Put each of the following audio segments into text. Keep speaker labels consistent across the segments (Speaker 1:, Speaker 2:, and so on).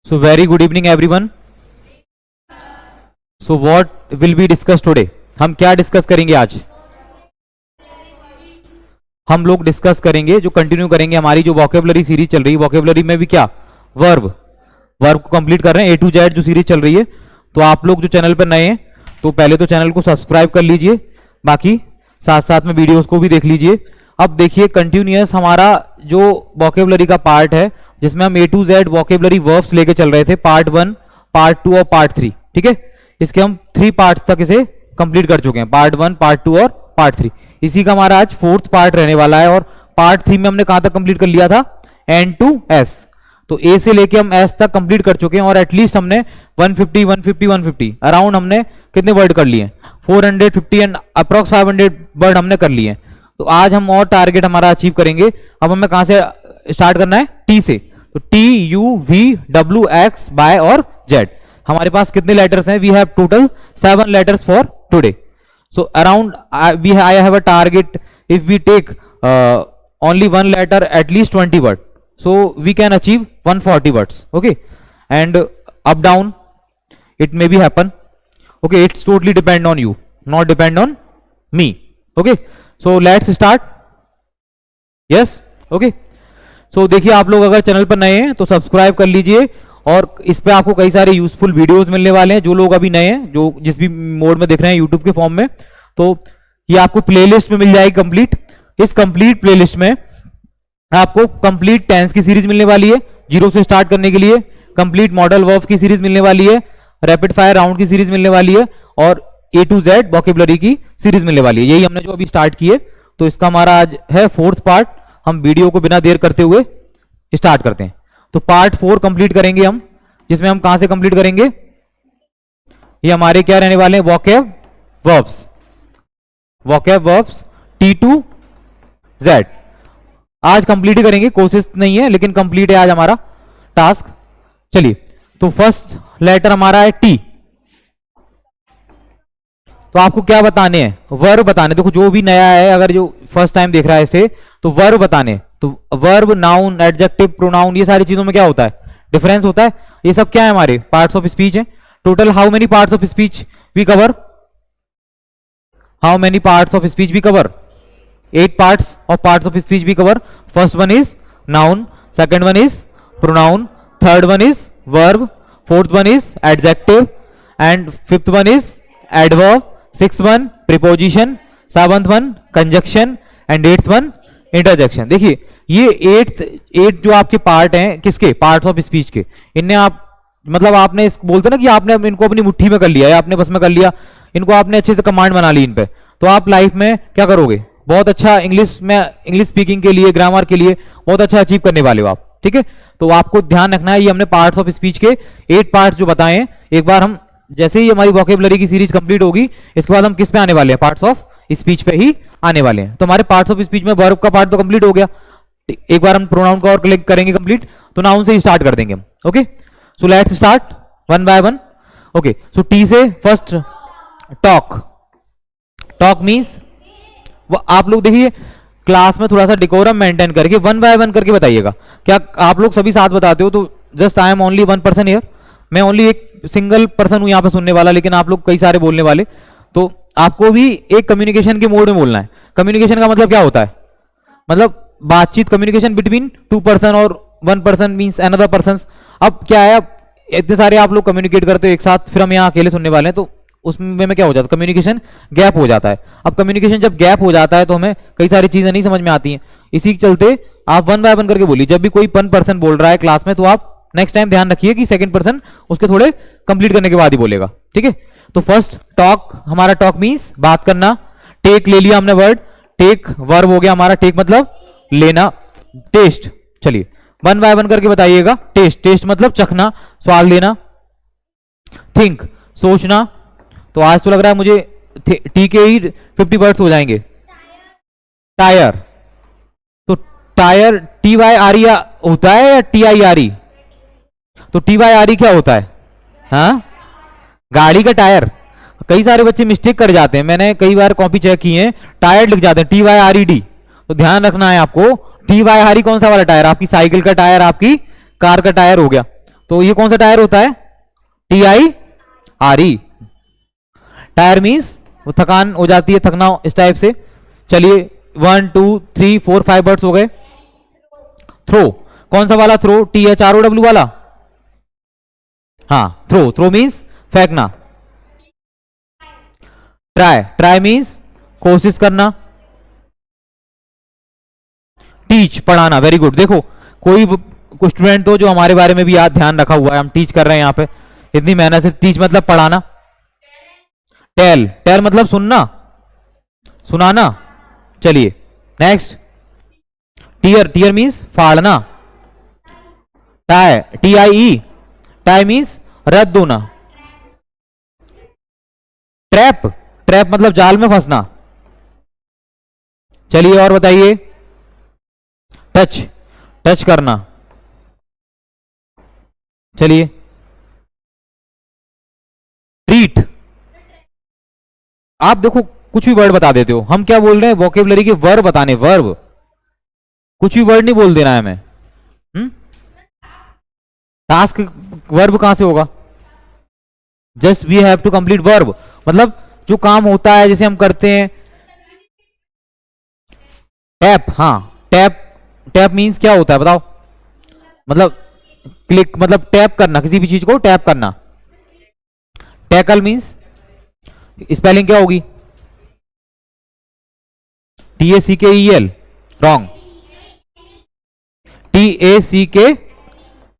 Speaker 1: So very good evening everyone. So what will be discussed today? हम क्या discuss करेंगे आज? हम लोग डिस्कस करेंगे जो कंटिन्यू करेंगे हमारी जो वोकेबलरी सीरीज चल रही है. वोकेबलरी में भी क्या वर्ब को कंप्लीट कर रहे हैं. A to Z जो सीरीज चल रही है. तो आप लोग जो चैनल पर नए हैं तो पहले तो चैनल को सब्सक्राइब कर लीजिए, बाकी साथ साथ में वीडियोस को भी देख लीजिए. अब देखिए कंटिन्यूअस हमारा जो वोकेबलरी का पार्ट है जिसमें हम A to Z vocabulary verbs लेके चल रहे थे, पार्ट 1, पार्ट 2 और पार्ट 3. ठीक है, इसके हम 3 पार्ट्स तक इसे कंप्लीट कर चुके हैं. पार्ट 1, पार्ट 2 और पार्ट 3. इसी का हमारा आज 4th पार्ट रहने वाला है. और पार्ट 3 में हमने कहां तक कंप्लीट कर लिया था? N to S. तो A से लेके हम S तक कंप्लीट कर चुके हैं और एटलीस्ट हमने 150 अराउंड हमने कितने वर्ड कर लिए? 450 एंड अप्रॉक्स 500 वर्ड हमने कर लिए. तो आज हम और टारगेट हमारा अचीव करेंगे. अब हमें कहां से स्टार्ट करना है? T से. तो T U V W X Y और Z. हमारे पास कितने लेटर्स हैं? We have total 7 letters for today. So around I have a target. If we take only one letter, at least 20 words, so we can achieve 140 words. Okay, and up down it may be happen. Okay, it's totally depend on you, not depend on me. Okay, so let's start. Yes, okay. So देखिए आप लोग अगर channel पर नए हैं तो subscribe कर लीजिए और इस पे आपको कई सारे यूजफुल वीडियोस मिलने वाले हैं. जो लोग अभी नए हैं, जो जिस भी मोड में देख रहे हैं यूट्यूब के फॉर्म में, तो ये आपको प्लेलिस्ट में मिल जाएगी कंप्लीट. इस कंप्लीट प्लेलिस्ट में आपको कंप्लीट टेंस की सीरीज मिलने वाली है, 0 से स्टार्ट करने के लिए. कंप्लीट मॉडल वर्ब की सीरीज मिलने वाली है, रैपिड फायर राउंड की सीरीज मिलने वाली है और A to Z वोकेबलरी की सीरीज मिलने वाली है. यही हमने जो अभी स्टार्ट किए. तो इसका हमारा आज है 4th पार्ट. हम वीडियो को बिना देर करते हुए स्टार्ट करते हैं. तो पार्ट 4 कंप्लीट करेंगे हम, जिसमें हम कहां से कंप्लीट करेंगे? ये हमारे क्या रहने वाले हैं? Vocab verbs T to Z. आज कंप्लीट ही करेंगे, कोशिश नहीं है लेकिन कंप्लीट है आज हमारा टास्क. चलिए, तो फर्स्ट लेटर हमारा है T. तो आपको क्या बताने हैं? वर्ब बताने. देखो जो भी नया है, अगर जो फर्स्ट टाइम देख रहा है इसे, तो वर्ब बताने. तो वर्ब, नाउन, एडजेक्टिव, प्रोनाउन, ये सारी चीजों में क्या होता है? डिफरेंस होता है. ये सब क्या है? हमारे पार्ट्स ऑफ स्पीच है. Total how many parts of speech we cover? How many parts of speech we cover? 8 parts of parts of speech we cover. First one is noun, second one is pronoun, third one is verb, fourth one is adjective, and fifth one is adverb, sixth one preposition, seventh one conjunction, and eighth one interjection. देखिए ये 8 जो आपके part हैं, किसके? Parts of speech के. इनने आप मतलब आपने बोलते ना कि आपने इनको अपनी मुट्ठी में कर लिया या आपने बस में कर लिया, इनको आपने अच्छे से कमांड बना ली इन पे, तो आप लाइफ में क्या करोगे? बहुत अच्छा इंग्लिश स्पीकिंग के लिए, ग्रामर के लिए बहुत अच्छा अचीव करने वाले हो आप. ठीक है, तो आपको ध्यान रखना है. ये हमने पार्ट्स ऑफ स्पीच के 8 पार्ट्स जो बताए हैं. एक बार हम जैसे ही हमारी वोकेबलरी की सीरीज कंप्लीट होगी, इसके बाद हम किस पे आने वाले हैं? पार्ट्स ऑफ स्पीच पे ही आने वाले हैं. तो हमारे पार्ट्स ऑफ स्पीच में वर्ब का पार्ट तो कंप्लीट हो गया. एक बार हम प्रोनाउन का और क्लिक करेंगे कंप्लीट, तो नाउन से ही स्टार्ट कर देंगे हम. Okay, so let's start one by one. Okay, so T से फर्स्ट टॉक मीन्स, आप लोग देखिए क्लास में थोड़ा सा डिकोरम मेंटेन करके वन बाय वन करके बताइएगा. क्या आप लोग सभी साथ बताते हो? तो just I am only 1 person here. मैं ओनली एक सिंगल पर्सन हूं यहां पे सुनने वाला, लेकिन आप लोग कई सारे बोलने वाले. तो आपको भी एक कम्युनिकेशन के मोड में बोलना है. कम्युनिकेशन का मतलब क्या होता है? मतलब बातचीत, कम्युनिकेशन बिटवीन 2 person और 1 person मीन्स अनदर पर्सन. अब क्या है, इतने सारे आप लोग कम्युनिकेट करते हो एक साथ, फिर हम यहाँ अकेले सुनने वाले हैं, तो उसमें क्या हो जाता है? कम्युनिकेशन गैप हो जाता है. अब कम्युनिकेशन जब गैप हो जाता है तो हमें कई सारी चीजें नहीं समझ में आती हैं. इसी के चलते आप वन बाय वन करके बोलिए. जब भी कोई 1 person बोल रहा है क्लास में, तो आप नेक्स्ट टाइम ध्यान रखिए कि सेकंड पर्सन उसके थोड़े कंप्लीट करने के बाद ही बोलेगा. ठीक है, तो फर्स्ट टॉक, हमारा टॉक मीन्स बात करना. टेक ले लिया हमने वर्ड, टेक वर्ब हो गया हमारा. टेक मतलब लेना. टेस्ट, चलिए वन बाय वन करके बताइएगा. टेस्ट मतलब चखना, स्वाद लेना. थिंक, सोचना. तो आज तो लग रहा है मुझे टी के ही 50 वर्ड्स हो जाएंगे. टायर, तो टायर TYRE होता है या TIRE? तो TYRE क्या होता है? हाँ, गाड़ी का टायर. कई सारे बच्चे मिस्टेक कर जाते हैं, मैंने कई बार कॉपी चेक की है, टायर लिख जाते हैं TYRED. तो ध्यान रखना है आपको. TYRE कौन सा वाला टायर? आपकी साइकिल का टायर, आपकी कार का टायर हो गया. तो ये कौन सा टायर होता है? TIRE। टायर मीन्स वो थकान हो जाती है, थकना इस टाइप से। चलिए 1 2 3 4 5 वर्ड्स हो गए। थ्रो, कौन सा वाला थ्रो? THROW वाला। हाँ, थ्रो, थ्रो मीन्स फेंकना। ट्राई, ट्राई मीन्स कोशिश करना। टीच, पढ़ाना। Very good. देखो कोई स्टूडेंट तो जो हमारे बारे में भी याद ध्यान रखा हुआ है, हम टीच कर रहे हैं यहाँ पे इतनी मेहनत से। टीच मतलब पढ़ाना। टेल, टेल मतलब सुनना, सुनाना। चलिए नेक्स्ट। टीयर, टीयर मीन्स फाड़ना। टाई, TIE, टाई मीन्स रद्द होना। ट्रैप, ट्रैप मतलब जाल में फंसना। चलिए और बताइए। टच, टच करना। चलिए ट्रीट। आप देखो कुछ भी वर्ड बता देते हो, हम क्या बोल रहे हैं? वोकेबलरी के वर्ब बताने, वर्ब। कुछ भी वर्ड नहीं बोल देना है हमें। टास्क वर्ब कहां से होगा? Just we have to complete verb, मतलब जो काम होता है जैसे हम करते हैं। टैप, हाँ टैप, टैप मीन्स क्या होता है बताओ? मतलब क्लिक, मतलब टैप करना, किसी भी चीज को टैप करना। टैकल मीन्स स्पेलिंग क्या होगी? TACKEL, wrong. TACK,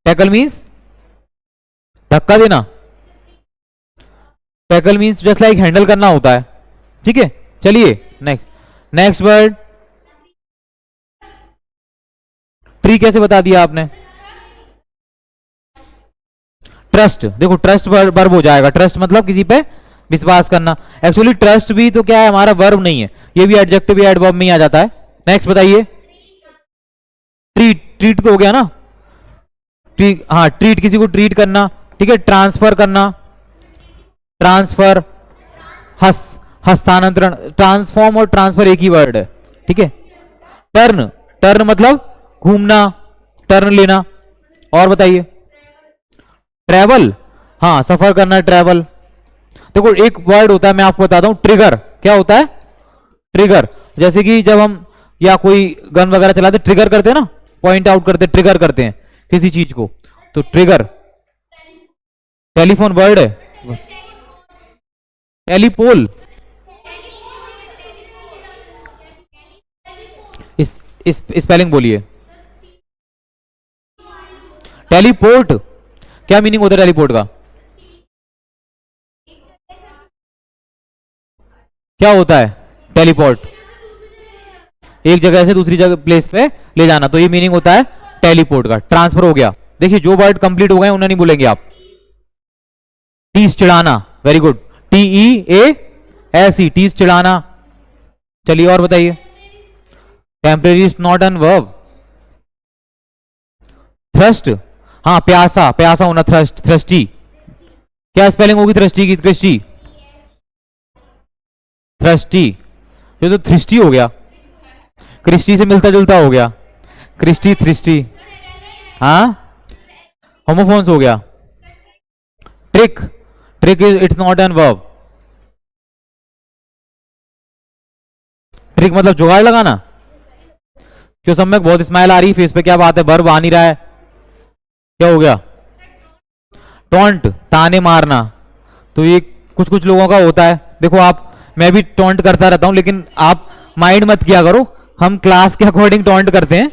Speaker 1: tackle means धक्का देना। Tackle means just like handle करना होता है। ठीक है, चलिए नेक्स्ट, नेक्स्ट वर्ड। ट्री कैसे बता दिया आपने? ट्रस्ट, देखो ट्रस्ट वर्ब हो जाएगा। ट्रस्ट मतलब किसी पे विश्वास करना। एक्चुअली ट्रस्ट भी तो क्या है, हमारा वर्ब नहीं है, ये भी एडजेक्टिव या एडवर्ब में ही आ जाता है। नेक्स्ट बताइए। ट्रीट, ट्रीट तो हो गया ना। ट्रीट, हाँ ट्रीट, किसी को ट्रीट करना। ठीक है, ट्रांसफर करना, ट्रांसफर, हस्तांतरण। ट्रांसफॉर्म और ट्रांसफर एक ही वर्ड है। ठीक है। टर्न, टर्न मतलब घूमना, टर्न लेना। और बताइए। ट्रेवल, हाँ सफर करना, ट्रेवल। देखो एक वर्ड होता है, मैं आपको बताता हूं, ट्रिगर। क्या होता है? ट्रिगर। जैसे कि जब हम या कोई गन वगैरह चलाते, ट्रिगर करते हैं ना, पॉइंट आउट करते, ट्रिगर करते हैं किसी चीज को, तो ट्रिगर। टेलीफोन वर्ड है। टेलीपोल, इस स्पेलिंग बोलिए। टेलीपोर्ट, क्या मीनिंग होता है टेलीपोर्ट का? क्या होता है टेलीपोर्ट? एक जगह से दूसरी जगह, प्लेस पे ले जाना, तो ये मीनिंग होता है टेलीपोर्ट का। ट्रांसफर हो गया। देखिए जो वर्ड कंप्लीट हो गए उन्हें नहीं बोलेंगे आप। टीस, चिढ़ाना। Very good. TEASE, टीस, चिढ़ाना। चलिए और बताइए। Temporary is not an verb. Thrust, हाँ प्यासा, प्यासा होना, थ्रस्ट, थ्रस्टी। क्या स्पेलिंग होगी थ्रस्टी की? क्रिस्टी, थ्रस्टी। ये तो थ्रिस्टी हो गया, क्रिस्टी से मिलता जुलता हो गया। क्रिस्टी, थ्रिस्टी, हाँ होमोफोन्स हो गया। Trick, trick is it's not an verb. Trick मतलब जुगाड़ लगाना। क्यों सब में बहुत स्माइल आ रही है फेस पे, क्या बात है? वर्ब आ नहीं रहा है, क्या हो गया? टॉन्ट, ताने मारना। तो ये कुछ कुछ लोगों का होता है। देखो आप, मैं भी टॉन्ट करता रहता हूं, लेकिन आप माइंड मत किया करो, हम क्लास के अकॉर्डिंग टॉन्ट करते हैं।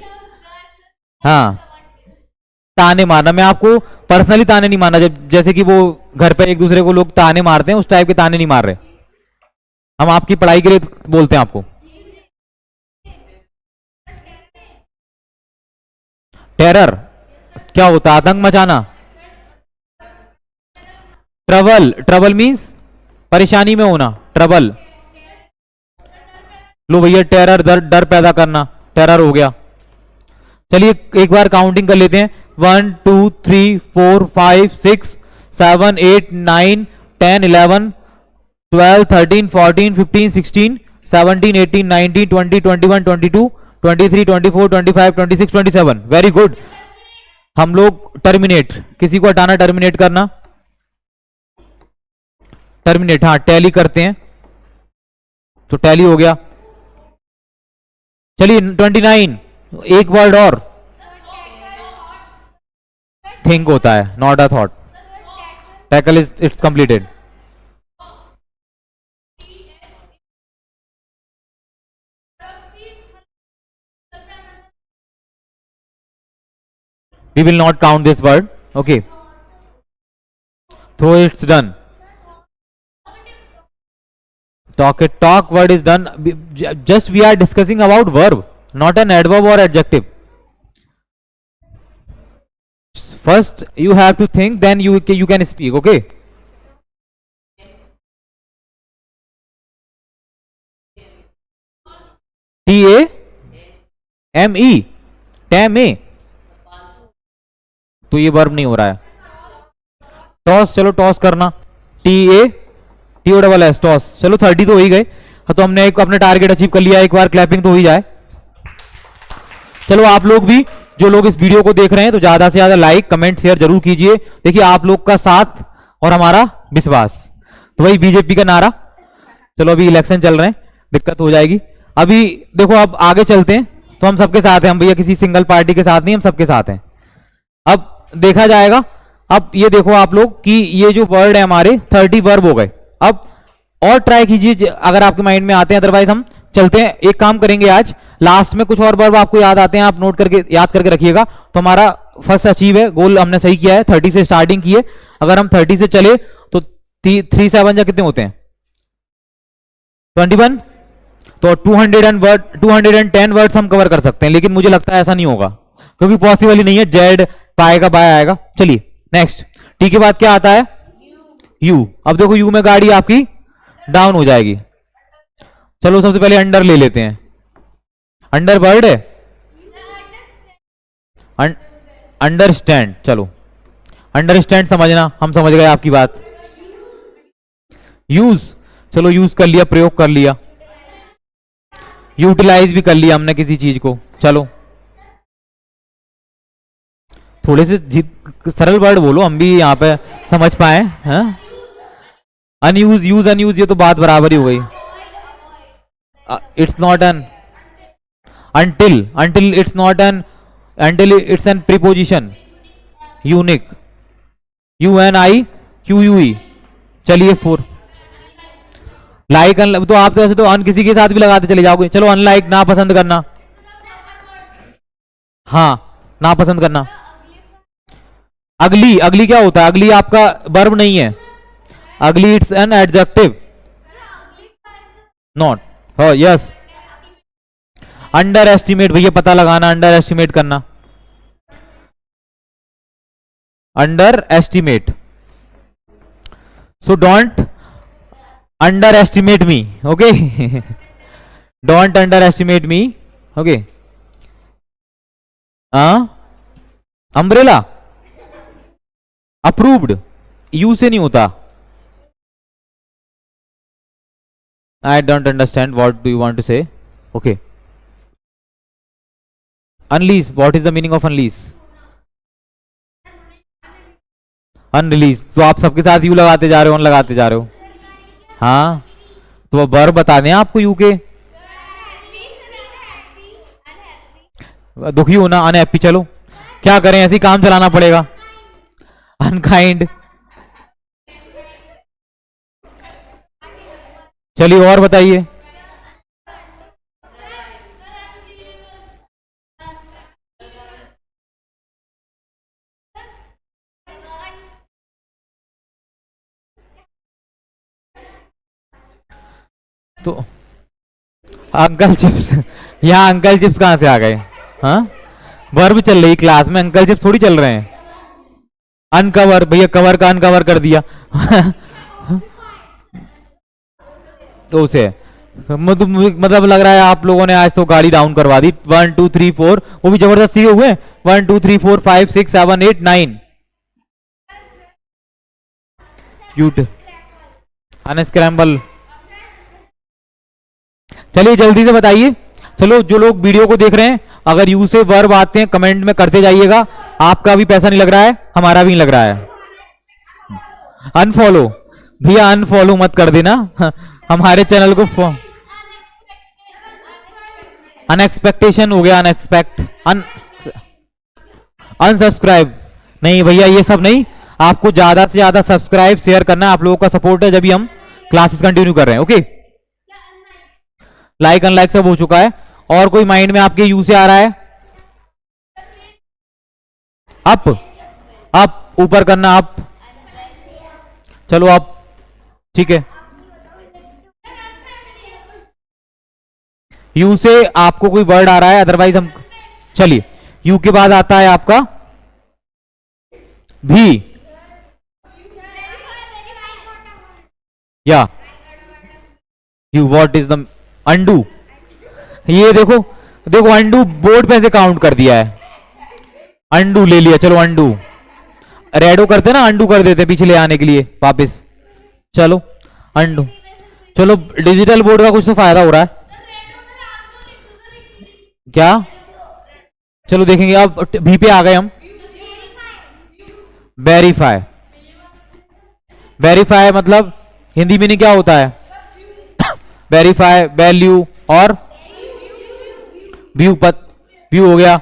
Speaker 1: हाँ, ताने मारना, मैं आपको पर्सनली ताने नहीं मारना, जब जैसे कि वो घर पे एक दूसरे को लोग ताने मारते हैं, उस टाइप के ताने नहीं मार रहे हम, आपकी पढ़ाई के लिए बोलते हैं आपको। टेरर, क्या होता है? आतंक मचाना। ट्रबल, ट्रबल मीन्स परेशानी में होना, ट्रबल। लो भैया, टेरर, डर, डर पैदा करना, टेरर हो गया। चलिए एक बार काउंटिंग कर लेते हैं। 1 2 3 4 5 6 7 8 9 10 11 12 13 14 15 16 17 18 19 20 21 22 23 24 25 26 27। Very good. हम लोग टर्मिनेट, किसी को हटाना, टर्मिनेट करना, टर्मिनेट, हाँ टैली करते हैं, तो टैली हो गया। चलिए 29, एक वर्ड और, थिंक होता है, not a thought. Tackle is it's completed. We will not count this word. Okay. So it's done. Talk word is done. Just we are discussing about verb, not an adverb or adjective. First you have to think, then you can speak. Okay. TAME, TAME, तो ये verb नहीं हो रहा है। Toss, चलो toss करना, TATOSS, toss. चलो 30 तो हो ही गए, तो हमने एक अपना टारगेट अचीव कर लिया। एक बार क्लैपिंग तो हो ही जाए। चलो आप लोग भी, जो लोग इस वीडियो को देख रहे हैं, तो ज्यादा से ज्यादा लाइक कमेंट शेयर जरूर कीजिए। देखिए आप लोग का साथ और हमारा विश्वास, तो वही बीजेपी का नारा। चलो अभी इलेक्शन चल रहे हैं, दिक्कत हो जाएगी। अभी देखो अब आगे चलते हैं, तो हम सबके साथ हैं, हम भैया किसी सिंगल पार्टी के साथ नहीं, हम सबके साथ हैं। अब देखा जाएगा। अब ये देखो आप लोग कि ये जो वर्ड है हमारे 30 वर्ब हो गए। अब और ट्राई कीजिए अगर आपके माइंड में आते हैं, अदरवाइज हम चलते हैं। एक काम करेंगे, आज लास्ट में कुछ और वर्ब आपको याद आते हैं, आप नोट करके याद करके रखिएगा। तो हमारा फर्स्ट अचीव है, गोल हमने सही किया है, 30 से स्टार्टिंग की है। अगर हम 30 से चले तो 3 7 जा कितने होते हैं, 21, तो 210 वर्ड्स हम कवर कर सकते हैं। लेकिन मुझे लगता है ऐसा नहीं होगा, क्योंकि पॉसिबल ही नहीं है, जेड पाएगा बाय आएगा। चलिए नेक्स्ट, टी के बाद क्या आता है, यू। अब देखो यू में गाड़ी आपकी डाउन हो जाएगी। चलो सबसे पहले अंडर ले लेते हैं। अंडर वर्ड है, अंडरस्टैंड। चलो अंडरस्टैंड समझना, हम समझ गए आपकी बात। यूज, चलो यूज कर लिया, प्रयोग कर लिया। यूटिलाइज भी कर लिया हमने किसी चीज को। चलो थोड़े से सरल वर्ड बोलो, हम भी यहाँ पे समझ पाए। अनयूज, यूज अनयूज, ये तो बात बराबर ही हो गई। It's not N until, it's not an, until it's an preposition, unique, UNIQUE। चलिए 4, लाइक तो आप तो ऐसे तो अन किसी के साथ भी लगाते चले जाओगे। चलो अनलाइक, ना पसंद करना, हाँ ना पसंद करना। अगली, अगली क्या होता है, अगली आपका वर्ब नहीं है, अगली इट्स एन एडजेक्टिव, नॉट, हो यस। अंडर एस्टिमेट, भैया पता लगाना, अंडर एस्टिमेट करना, underestimate. So don't underestimate me, okay, don't underestimate me, okay. Umbrella, approved, you say नहीं होता। I don't understand, what do you want to say, okay. Unleash, what is the meaning of unleash? Unrelease, तो आप सबके साथ you लगाते जा रहे हो, लगाते जा रहे हो। हाँ तो वर्ब बता दें आपको यू के। दुखी होना, अनहैप्पी। चलो क्या करें, ऐसे ही काम चलाना पड़ेगा। अनकाइंड, चलिए और बताइए। तो अंकल चिप्स, यहाँ अंकल चिप्स कहां से आ गए? हाँ वर्ब चल रही क्लास में, अंकल चिप्स थोड़ी चल रहे हैं। अनकवर, भैया कवर का अनकवर कर दिया। तो उसे मतलब लग रहा है आप लोगों ने आज तो गाड़ी डाउन करवा दी। 1 2 3 4, वो भी जबरदस्ती हुए। 1 2 3 4 5 6 7 8 9 क्यूट अनस्क्रैम्बल। चलिए जल्दी से बताइए। चलो जो लोग वीडियो को देख रहे हैं, अगर यू से वर्ब आते हैं कमेंट में करते जाइएगा। आपका भी पैसा नहीं लग रहा है, हमारा भी नहीं लग रहा है। अनफॉलो भैया, अनफॉलो मत कर देना हमारे चैनल को। अनएक्सपेक्टेशन हो गया, अनसब्सक्राइब नहीं भैया, ये सब नहीं। आपको ज्यादा से ज्यादा सब्सक्राइब शेयर करना है, आप लोगों का सपोर्ट है जब भी हम क्लासेस कंटिन्यू कर रहे हैं। ओके, लाइक अनलाइक सब हो चुका है। और कोई माइंड में आपके यू से आ रहा है? अप अप ऊपर करना, अप। चलो अप, ठीक है। यू से आपको कोई वर्ड आ रहा है, अदरवाइज हम चलिए। यू के बाद आता है आपका भी, या you what is the undo. ये देखो देखो, अंडू बोर्ड पे से काउंट कर दिया है, अंडू ले लिया। चलो अंडू, रेडो करते ना, अंडू कर देते पीछे ले आने के लिए वापस। चलो अंडू, चलो डिजिटल बोर्ड का कुछ तो फायदा हो रहा है क्या? चलो देखेंगे। अब भी पे आ गए हम। वेरीफाई, वेरीफाई मतलब हिंदी में नहीं क्या होता है? वेरीफाई, वैल्यू और व्यू, व्यू हो गया।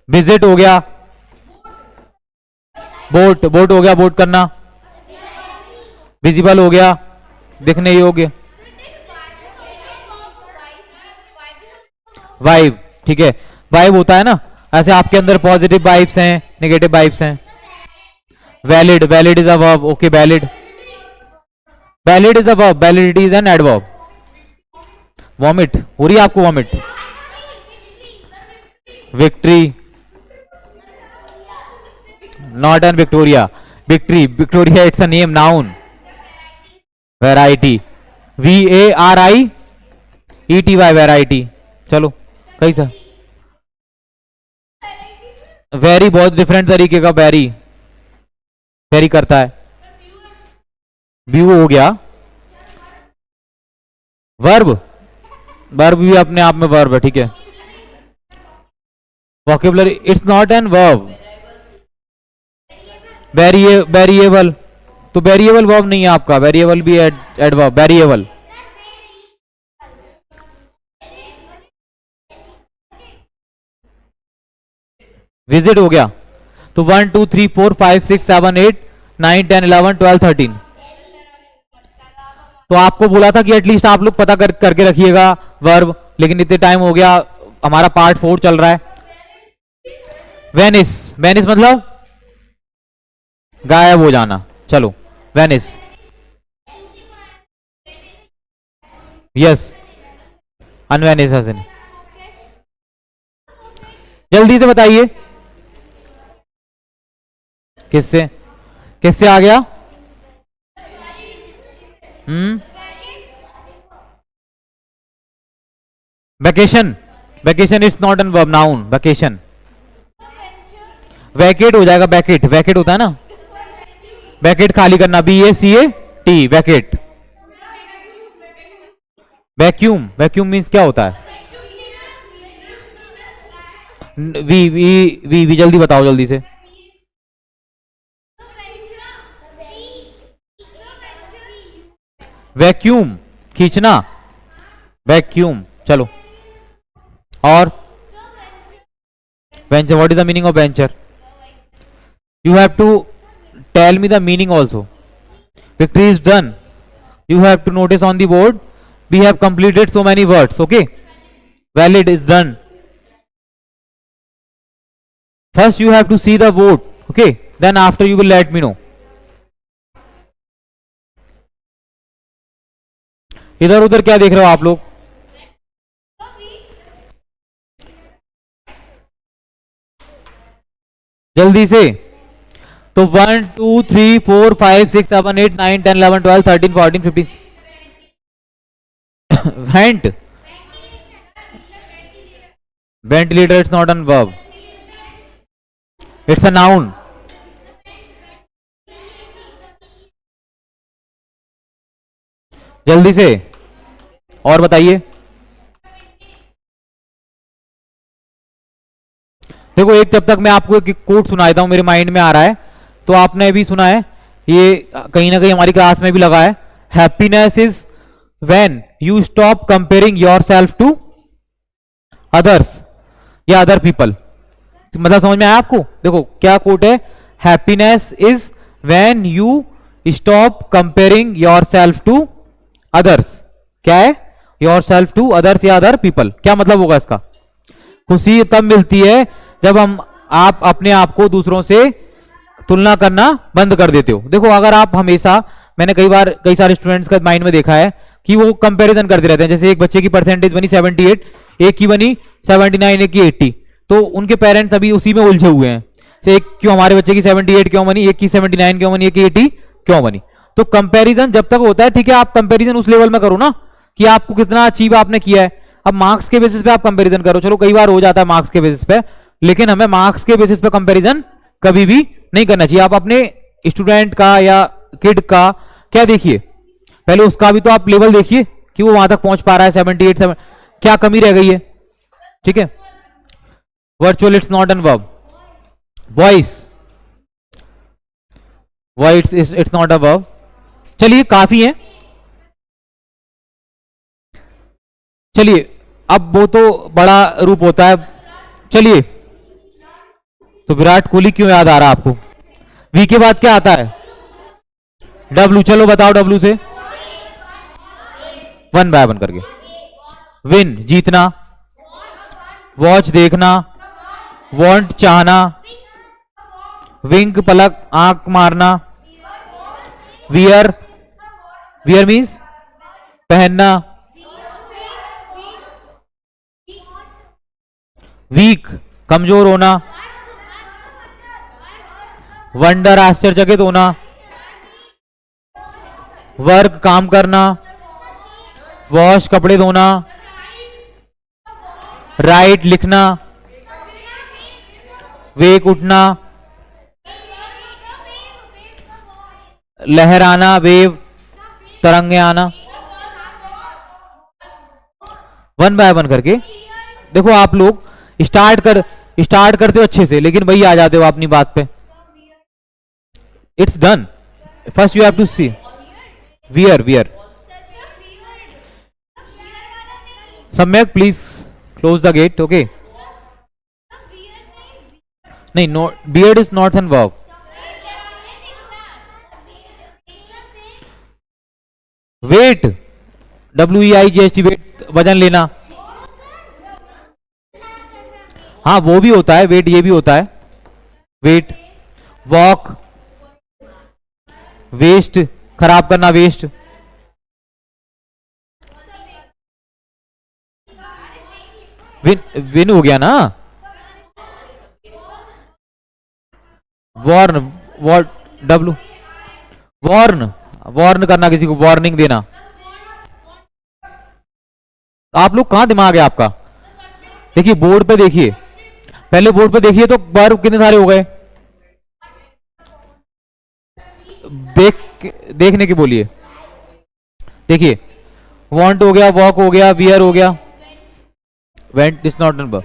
Speaker 1: विजिट हो गया, बोट, बोट हो गया, बोट करना। विजिबल हो गया, दिखने योग्य। वाइब, ठीक है, वाइब होता है ना, ऐसे आपके अंदर पॉजिटिव वाइब्स हैं, नेगेटिव वाइब्स हैं। Valid, valid is a verb. Okay, valid, valid is a verb, validity is an adverb. Vomit हो रही है आपको? Vomit, victory, not an Victoria, victory, Victoria it's a name, noun. Variety, VARIETY, variety. चलो कैसा? Very बहुत different तरीके का very, very करता है। व्यू हो गया। वर्ब, वर्ब भी अपने आप में वर्ब है, ठीक है। Vocabulary, it's not an verb. Variable, तो वेरिएबल वर्ब नहीं है आपका, वेरिएबल भी एडवर्ब। वेरिएबल, विजिट हो गया। तो 1 2 3 4 5 6 7 8 9 10 11 12 13। तो आपको बोला था कि एटलीस्ट आप लोग पता करके रखिएगा वर्ब, लेकिन इतने टाइम हो गया, हमारा पार्ट 4 चल रहा है। वेनिस, वेनिस मतलब गायब हो जाना। चलो वेनिस, यस, अनवेनिस हसन। जल्दी से बताइए, किससे किससे आ गया? Vacation, vacation it's not an verb, noun. Vacation, vacate हो जाएगा, बैकेट, वैकेट होता है ना, बैकेट खाली करना, BACAT, वैकेट। वैक्यूम, वैक्यूम मीन्स क्या होता है? वी वी वी जल्दी बताओ, जल्दी से। वैक्यूम, खींचना, वैक्यूम। चलो, और venture, what is the meaning of venture? You have to tell me the meaning also. Victory is done, you have to notice on the board we have completed so many words. Okay, valid is done. First you have to see the vote, okay, then after you will let me know. इधर उधर क्या देख रहे हो आप लोग? जल्दी से। तो 1 2 3 4 5 6 7 8 9 10 11 12 13 14 15। Went, ventilator it's not an verb, it's a noun. जल्दी से और बताइए। देखो एक, जब तक मैं आपको एक कोट सुनाता हूं, मेरे माइंड में आ रहा है, तो आपने भी सुना है, ये कहीं ना कहीं हमारी क्लास में भी लगा है, happiness is when you stop comparing yourself to others या अदर पीपल। मतलब समझ में आया आपको? देखो क्या कोट है, happiness is when you stop comparing yourself to others. क्या है? योर सेल्फ टू अदर्स या अदर पीपल। क्या मतलब होगा इसका? खुशी तब मिलती है जब आप अपने आप को दूसरों से तुलना करना बंद कर देते हो। देखो अगर आप हमेशा, मैंने कई सारे स्टूडेंट्स का माइंड में देखा है कि वो कंपैरिजन करते रहते हैं। जैसे एक बच्चे की परसेंटेज बनी 78, एक की बनी 79, एक की 80, तो उनके पेरेंट्स अभी उसी में उलझे हुए हैं से एक क्यों हमारे बच्चे की 78 क्यों बनी, एक की 79 क्यों बनी, एक की 80 क्यों बनी। तो कंपैरिजन जब तक होता है, ठीक है, आप कंपैरिजन उस लेवल में करो ना कि आपको कितना अचीव आपने किया है। अब मार्क्स के बेसिस पे आप कंपैरिजन करो, चलो कई बार हो जाता है मार्क्स के बेसिस पे, लेकिन हमें मार्क्स के बेसिस पे कंपैरिजन कभी भी नहीं करना चाहिए। आप अपने स्टूडेंट का या किड का क्या देखिए, पहले उसका भी तो आप लेवल देखिए कि वो वहां तक पहुंच पा रहा है 78, 7, क्या कमी रह गई है। ठीक है, virtual it's not an verb, voice voice it's not a verb. चलिए काफी है, चलिए अब वो तो बड़ा रूप होता है। चलिए, तो विराट कोहली क्यों याद आ रहा है आपको? वी के बाद क्या आता है? डब्लू। चलो बताओ डब्लू से, वन बाय वन करके। विन जीतना, वॉच देखना, वांट चाहना, विंक पलक आंख मारना, वियर वियर मीन्स पहनना, वीक कमजोर होना, वंडर आश्चर्यचकित होना, वर्क काम करना, वॉश कपड़े धोना, राइट लिखना, वेक उठना, लहर आना, वेव तरंगे आना। वन बाय वन करके देखो, आप लोग स्टार्ट करते हो अच्छे से, लेकिन वही आ जाते हो अपनी बात पे। It's done, first you have to see wear wear. Samyak please close the gate. Okay, नहीं, no, beard is not an verb. Wait, WEIGHT, wait वजन लेना। हाँ वो भी होता है, वेट ये भी होता है, वेट। वॉक वेस्ट, खराब करना, वेस्ट। विन विन हो गया ना। Warn, what, W, warn, warn करना, किसी को वार्निंग देना। आप लोग कहां दिमाग है आपका? देखिए बोर्ड पे देखिए, पहले बोर्ड पे देखिए, तो वर्ब कितने सारे हो गए, देखने के बोलिए। देखिए, वांट हो गया, वॉक हो गया, वियर हो गया, vent is not an verb.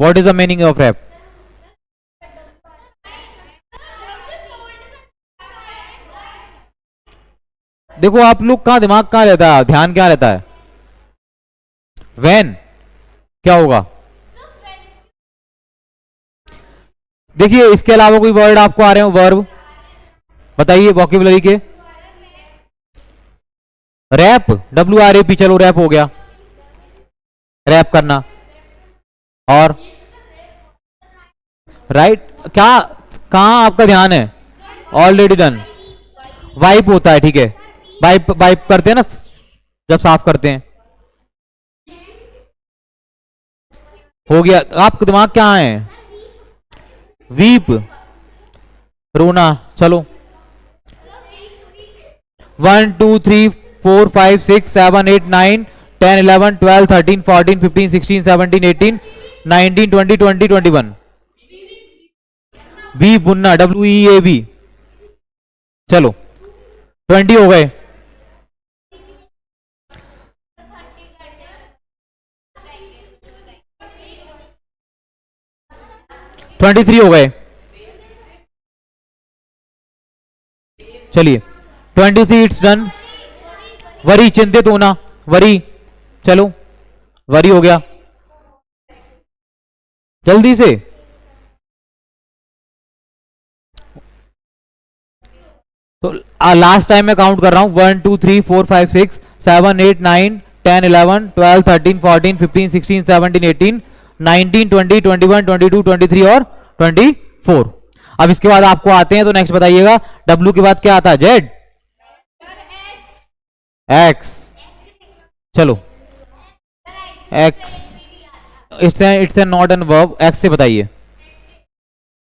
Speaker 1: What is the meaning of wrap? देखो आप लोग का दिमाग कहां रहता है, ध्यान क्या रहता है? वैन क्या होगा? देखिए इसके अलावा कोई वर्ड आपको आ रहे हो, वर्ब बताइए वोकैबुलरी के। रैप, WRAP, चलो रैप हो गया, रैप करना। और राइट, क्या कहां आपका ध्यान है? Already done. वाइप होता है, ठीक है, वाइप वाइप करते हैं ना जब साफ करते हैं। हो गया। आपका दिमाग क्या है? वीप रोना। चलो 1 2 3 4 5 6 7 8 9 10 11 12 13 14 15 16 17 18 19 20 20 21। बी बुन्ना, WEAB। चलो 20 हो गए। 23 हो गए। चलिए 23 इट्स डन। वरी, चिंतित होना, वरी, चलो वरी हो गया जल्दी से। तो लास्ट टाइम मैं काउंट कर रहा हूं, 1 2 3 4 5 6 7 8 9 10 11 12 13 14 15 16 17 18 19 20 21 22 23 और 24। अब इसके बाद आपको आते हैं, तो नेक्स्ट बताइएगा, डब्ल्यू के बाद क्या आता है? जेड, एक्स, चलो x, it's not an verb, x से बताइए।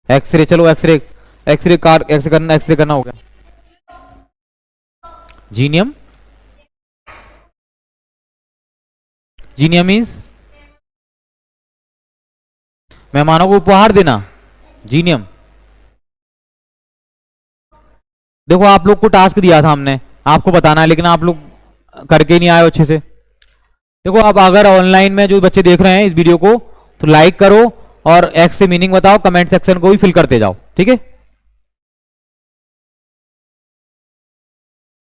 Speaker 1: एक्सरे, चलो एक्सरे, एक्सरे कार, एक्सरे करना हो गया। जीनियम, जीनियम मीन्स मेहमानों को उपहार देना, जीनियम। देखो आप लोग को टास्क दिया था हमने, आपको बताना है, लेकिन आप लोग करके नहीं आए अच्छे से। देखो आप अगर ऑनलाइन में जो बच्चे देख रहे हैं इस वीडियो को, तो लाइक करो और एक्स से मीनिंग बताओ, कमेंट सेक्शन को भी फिल करते जाओ, ठीक है।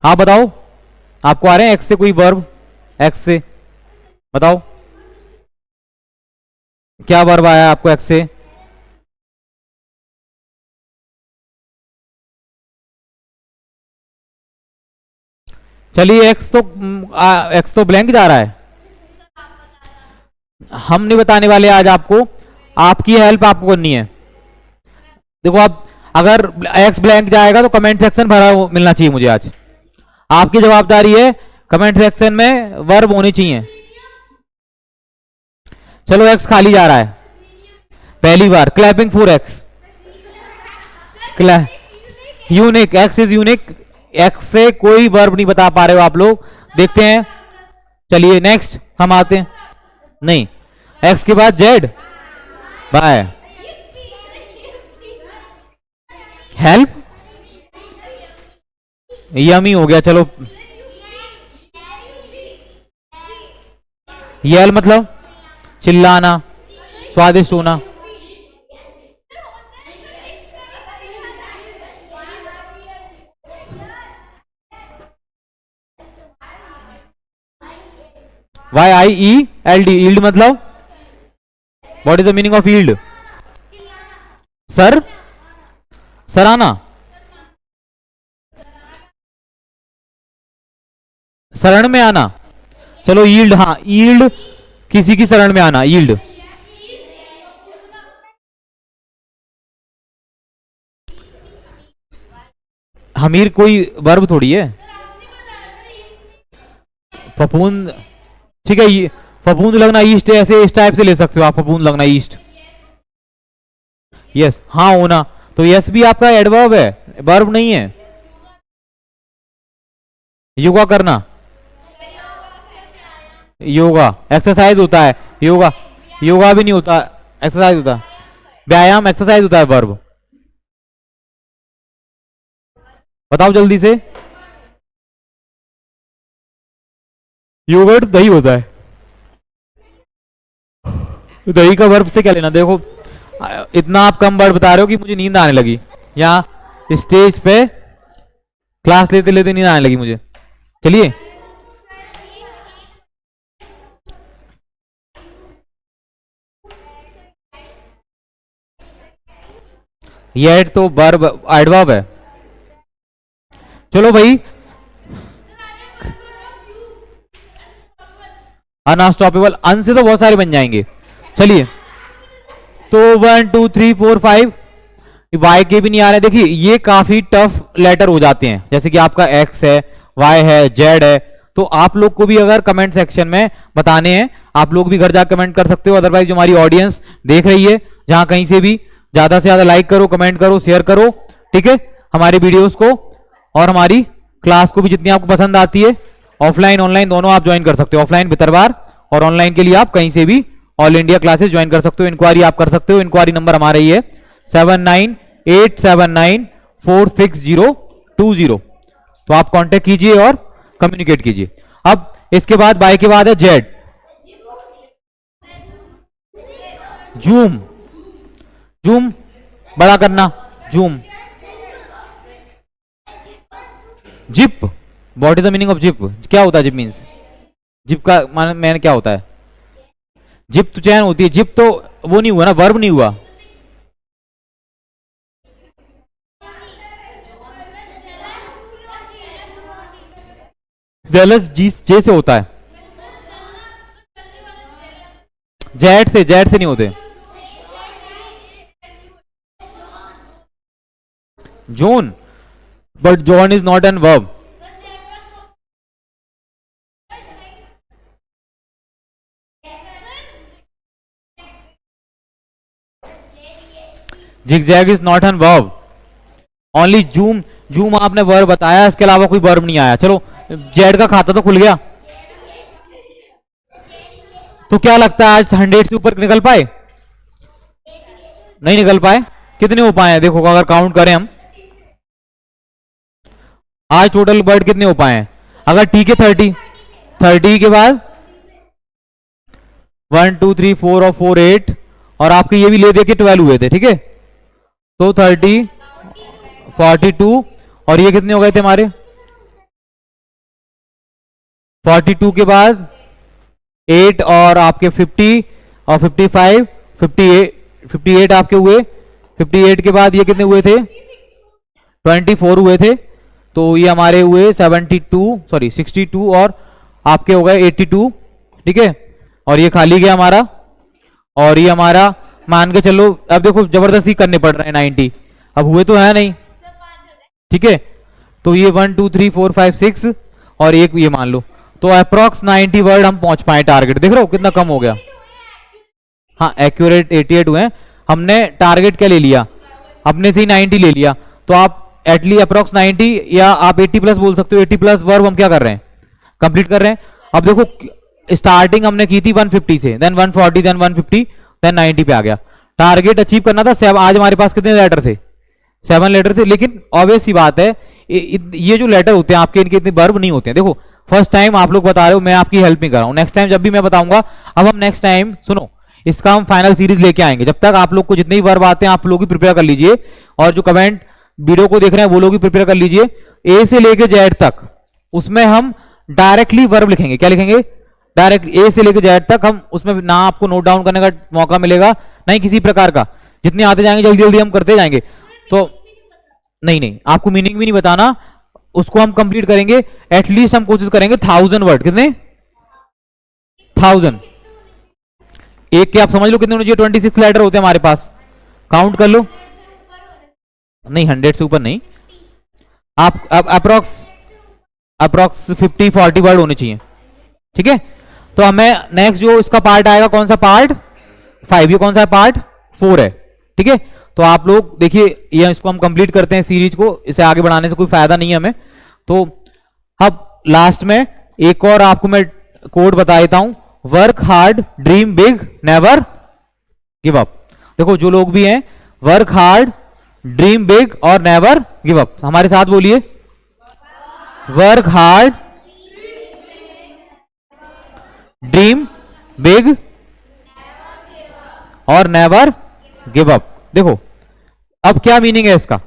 Speaker 1: आप बताओ, आपको आ रहे हैं एक्स से कोई वर्ब? एक्स से बताओ, क्या वर्ब आया आपको एक्स से? चलिए एक्स तो ब्लैंक जा रहा है, हम नहीं बताने वाले आज आपको, आपकी हेल्प आपको करनी है। देखो आप अगर एक्स ब्लैंक जाएगा तो कमेंट सेक्शन भरा मिलना चाहिए मुझे आज, आपकी जवाबदारी है, कमेंट सेक्शन में वर्ब होनी चाहिए। चलो एक्स खाली जा रहा है, पहली बार clapping for X, unique, X is unique, X से कोई वर्ब नहीं बता पा रहे हो आप लोग, देखते हैं। चलिए नेक्स्ट हम आते हैं, नहीं एक्स के बाद जेड, बाय, हेल्प, यमी हो गया, चलो यल मतलब चिल्लाना, स्वादिष्ट होना, वाई आई ई एल डी, ईल्ड मतलब, what is the meaning of yield? Sir, Sarana, शरण में आना, चलो ईल्ड, हाँ ईल्ड, किसी की शरण में आना, ईल्ड। हमीर कोई वर्ब थोड़ी है, फफूंद, ठीक है, ये फफूंद लगना ईस्ट, ऐसे इस टाइप से ले सकते हो आप, फफूंद लगना ईस्ट, यस, हाँ होना, तो यस भी आपका एडवर्ब है, वर्ब नहीं है। योगा करना, योगा एक्सरसाइज होता है, योगा, योगा भी नहीं होता, एक्सरसाइज होता है, व्यायाम एक्सरसाइज होता है, वर्ब। बताओ जल्दी से, योगर्ट दही होता है, दही का वर्ब से क्या लेना? देखो इतना आप कम वर्ड बता रहे हो कि मुझे नींद आने लगी, यहाँ स्टेज पे क्लास लेते लेते नींद आने लगी मुझे। चलिए ये तो वर्ब एडवर्ब है। चलो भाई, अनस्टॉपेबल, अन से तो बहुत सारे बन जाएंगे। चलिए तो 1 2 3 4 5 वाई के भी नहीं आ रहे। देखिए ये काफी टफ लेटर हो जाते हैं, जैसे कि आपका एक्स है, वाई है, जेड है, तो आप लोग को भी अगर कमेंट सेक्शन में बताने हैं, आप लोग भी घर जाकर कमेंट कर सकते हो। अदरवाइज जो हमारी ऑडियंस देख रही है जहां कहीं से भी, ज्यादा से ज्यादा लाइक करो, कमेंट करो, शेयर करो, ठीक है, हमारे वीडियोस को, और हमारी क्लास को भी जितनी आपको पसंद आती है। ऑफलाइन ऑनलाइन दोनों आप ज्वाइन कर सकते हो, ऑफलाइन भितरवार, और ऑनलाइन के लिए आप कहीं से भी ऑल इंडिया क्लासेस ज्वाइन कर सकते हो। इंक्वायरी आप कर सकते हो, इंक्वायरी नंबर हमारा ये है 7987946020। तो आप कांटेक्ट कीजिए और कम्युनिकेट कीजिए। अब इसके बाद बाय के बाद है जेड, जूम, जूम बड़ा करना, zoom. Zip, what is the meaning of zip? क्या होता है जिप मीन्स? जिप का मैंने क्या होता है? जिप तो चैन होती है, जिप तो वो नहीं हुआ ना, वर्ब नहीं हुआ। जेलस जी जे से होता है, जेड से नहीं होते। Zone, but John is not an verb. zigzag is not an verb, only zoom. Zoom आपने वर्ब बताया, इसके अलावा कोई वर्ब नहीं आया। चलो जेड का खाता तो खुल गया, तो क्या लगता है आज 100 से ऊपर निकल पाए? नहीं निकल पाए। कितने हो पाए हैं देखो, अगर काउंट करें हम आज टोटल वर्ड कितने हो पाए हैं? अगर ठीक है 30 के बाद 1 2 3 4 और 4 8, और आपके ये भी ले दे के 12 हुए थे, ठीक है। तो 30 42, और ये कितने हो गए थे हमारे? 42 के बाद 8 और आपके 50 और 55 58 आपके हुए। 58 के बाद ये कितने हुए थे? 24 हुए थे। तो ये हमारे हुए 62 और आपके हो गए 82, ठीक है। और ये खाली गया हमारा, और ये हमारा मान के चलो, अब देखो जबरदस्ती करने पड़ रहे हैं 90, अब हुए तो है नहीं, ठीक है। तो ये 1 2 3 4 5 6 और एक ये मान लो, तो अप्रोक्स 90 वर्ड हम पहुंच पाए टारगेट। देख रहे हो कितना कम हो गया? हाँ एक्यूरेट 88 हुए। हमने टारगेट क्या ले लिया? अपने से ही 90 ले लिया। तो आप एटली अप्रोक्स 90 या आप 80 प्लस बोल सकते हो। 80 प्लस वर्ब हम क्या कर रहे हैं? कंप्लीट कर रहे हैं। अब देखो स्टार्टिंग हमने की थी 150 से, देन 140, देन 150, देन 90 पे आ गया। टारगेट अचीव करना था। आज हमारे पास कितने लेटर थे? 7 लेटर थे। लेकिन ऑब्वियस सी बात है, ये जो लेटर होते हैं आपके, इनके इतने वर्ब नहीं होते हैं। देखो फर्स्ट टाइम आप लोग बता रहे हो, मैं आपकी हेल्प नहीं कर रहा हूं। नेक्स्ट टाइम जब भी मैं बताऊंगा, अब हम नेक्स्ट टाइम सुनो, इसका हम फाइनल सीरीज लेके आएंगे। जब तक आप लोग को जितने भी वर्ब आते हैं आप लोग भी प्रिपेयर कर लीजिए, और जो कमेंट वीडियो को देख रहे हैं वो लोग भी प्रिपेयर कर लीजिए। ए से लेके जेड तक उसमें हम डायरेक्टली वर्ब लिखेंगे। क्या लिखेंगे? डायरेक्ट ए से लेके जेड तक हम उसमें ना आपको नोट डाउन करने का मौका मिलेगा, ना ही किसी प्रकार का। जितने आते जाएंगे जल्दी जल्दी हम करते जाएंगे। तो नहीं आपको मीनिंग भी नहीं बताना, उसको हम कंप्लीट करेंगे। एटलीस्ट हम कोशिश करेंगे 1000 वर्ड। कितने? 1000। एक के आप समझ लो कितने होने चाहिए? 26 लेटर होते हैं हमारे पास, काउंट कर लो। नहीं 100 से ऊपर नहीं, आप अप्रोक्स 50-40 वर्ड होने चाहिए, ठीक है। तो हमें नेक्स्ट जो इसका पार्ट आएगा, कौन सा पार्ट? 5। ये कौन सा पार्ट? 4 है, ठीक है। तो आप लोग देखिए, ये इसको हम कंप्लीट करते हैं सीरीज को। इसे आगे बढ़ाने से कोई फायदा नहीं है हमें। तो अब लास्ट में एक और आपको मैं कोड बता देता हूं, work hard, dream big, never give up. देखो जो लोग भी हैं, वर्क हार्ड, ड्रीम बिग और नेवर गिव अप। हमारे साथ बोलिए, वर्क हार्ड, ड्रीम बिग और नेवर गिव अप। देखो अब क्या मीनिंग है इसका?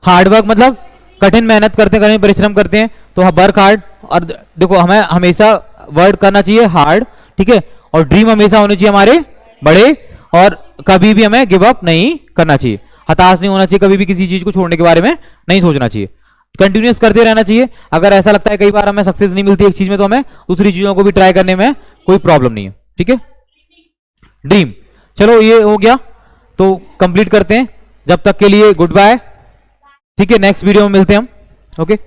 Speaker 1: हार्डवर्क मतलब कठिन मेहनत करते हैं, कठिन परिश्रम करते हैं, तो वर्क हार्ड। और देखो हमें हमेशा वर्ड करना चाहिए हार्ड, ठीक है। और ड्रीम हमेशा होने चाहिए हमारे बड़े, और कभी भी हमें गिव अप नहीं करना चाहिए, हताश नहीं होना चाहिए, कभी भी किसी चीज को छोड़ने के बारे में नहीं सोचना चाहिए, कंटिन्यूअस करते रहना चाहिए। अगर ऐसा लगता है कई बार हमें सक्सेस नहीं मिलती एक चीज में, तो हमें दूसरी चीजों को भी ट्राई करने में कोई प्रॉब्लम नहीं है, ठीक है। ड्रीम, चलो ये हो गया, तो कंप्लीट करते हैं। जब तक के लिए गुड बाय, ठीक है। नेक्स्ट वीडियो में मिलते हैं हम, ओके।